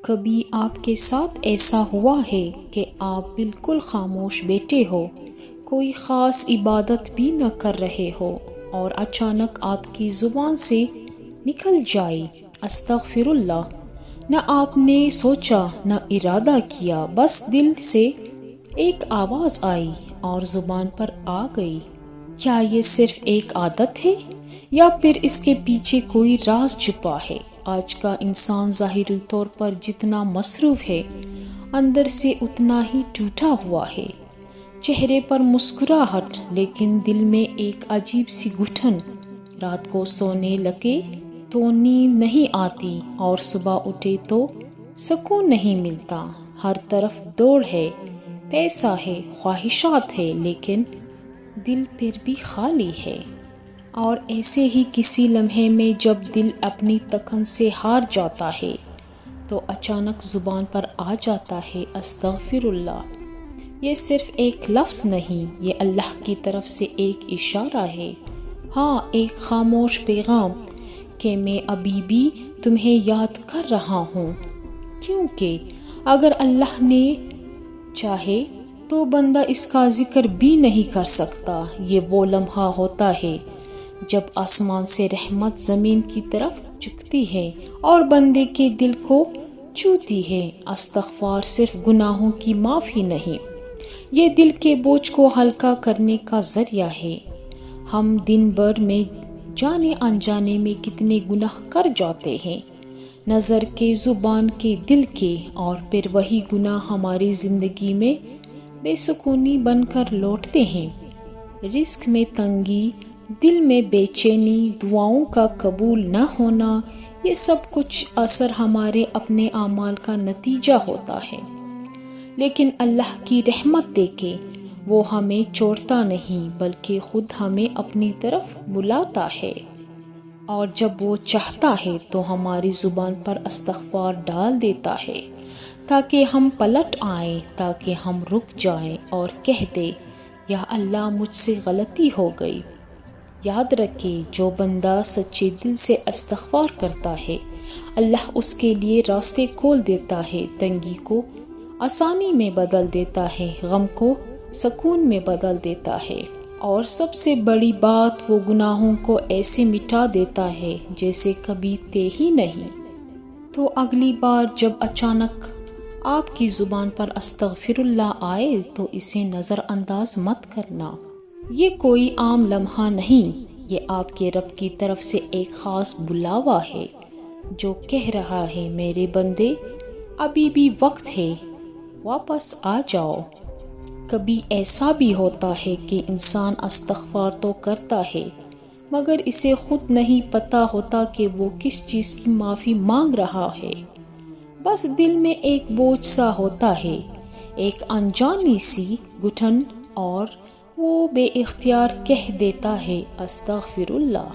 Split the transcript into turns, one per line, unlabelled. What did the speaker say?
کبھی آپ کے ساتھ ایسا ہوا ہے کہ آپ بالکل خاموش بیٹھے ہو، کوئی خاص عبادت بھی نہ کر رہے ہو اور اچانک آپ کی زبان سے نکل جائے استغفر اللہ؟ نہ آپ نے سوچا نہ ارادہ کیا، بس دل سے ایک آواز آئی اور زبان پر آ گئی۔ کیا یہ صرف ایک عادت ہے یا پھر اس کے پیچھے کوئی راز چھپا ہے؟ آج کا انسان ظاہری طور پر جتنا مصروف ہے، اندر سے اتنا ہی ٹوٹا ہوا ہے۔ چہرے پر مسکراہٹ لیکن دل میں ایک عجیب سی گھٹن۔ رات کو سونے لگے تو نیند نہیں آتی اور صبح اٹھے تو سکون نہیں ملتا۔ ہر طرف دوڑ ہے، پیسہ ہے، خواہشات ہے، لیکن دل پھر بھی خالی ہے۔ اور ایسے ہی کسی لمحے میں جب دل اپنی تکن سے ہار جاتا ہے تو اچانک زبان پر آ جاتا ہے استغفر اللہ۔ یہ صرف ایک لفظ نہیں، یہ اللہ کی طرف سے ایک اشارہ ہے، ہاں، ایک خاموش پیغام کہ میں ابھی بھی تمہیں یاد کر رہا ہوں۔ کیونکہ اگر اللہ نے چاہے تو بندہ اس کا ذکر بھی نہیں کر سکتا۔ یہ وہ لمحہ ہوتا ہے جب آسمان سے رحمت زمین کی طرف جھکتی ہے اور بندے کے دل کو چھوتی ہے۔ استغفار صرف گناہوں کی معافی نہیں، یہ دل کے بوجھ کو ہلکا کرنے کا ذریعہ ہے۔ ہم دن بھر میں جانے انجانے میں کتنے گناہ کر جاتے ہیں، نظر کے، زبان کے، دل کے، اور پھر وہی گناہ ہماری زندگی میں بے سکونی بن کر لوٹتے ہیں۔ رزق میں تنگی، دل میں بے چینی، دعاؤں کا قبول نہ ہونا، یہ سب کچھ اثر ہمارے اپنے اعمال کا نتیجہ ہوتا ہے۔ لیکن اللہ کی رحمت دیکھے، وہ ہمیں چھوڑتا نہیں بلکہ خود ہمیں اپنی طرف بلاتا ہے، اور جب وہ چاہتا ہے تو ہماری زبان پر استغفار ڈال دیتا ہے تاکہ ہم پلٹ آئیں، تاکہ ہم رک جائیں اور کہہ دیں یا اللہ مجھ سے غلطی ہو گئی۔ یاد رکھے، جو بندہ سچے دل سے استغفار کرتا ہے، اللہ اس کے لیے راستے کھول دیتا ہے، تنگی کو آسانی میں بدل دیتا ہے، غم کو سکون میں بدل دیتا ہے، اور سب سے بڑی بات، وہ گناہوں کو ایسے مٹا دیتا ہے جیسے کبھی تھے ہی نہیں۔ تو اگلی بار جب اچانک آپ کی زبان پر استغفر اللہ آئے تو اسے نظر انداز مت کرنا۔ یہ کوئی عام لمحہ نہیں، یہ آپ کے رب کی طرف سے ایک خاص بلاوا ہے جو کہہ رہا ہے میرے بندے، ابھی بھی وقت ہے، واپس آ جاؤ۔ کبھی ایسا بھی ہوتا ہے کہ انسان استغفار تو کرتا ہے مگر اسے خود نہیں پتہ ہوتا کہ وہ کس چیز کی معافی مانگ رہا ہے۔ بس دل میں ایک بوجھ سا ہوتا ہے، ایک انجانی سی گھٹن، اور وہ بے اختیار کہہ دیتا ہے استغفر اللہ۔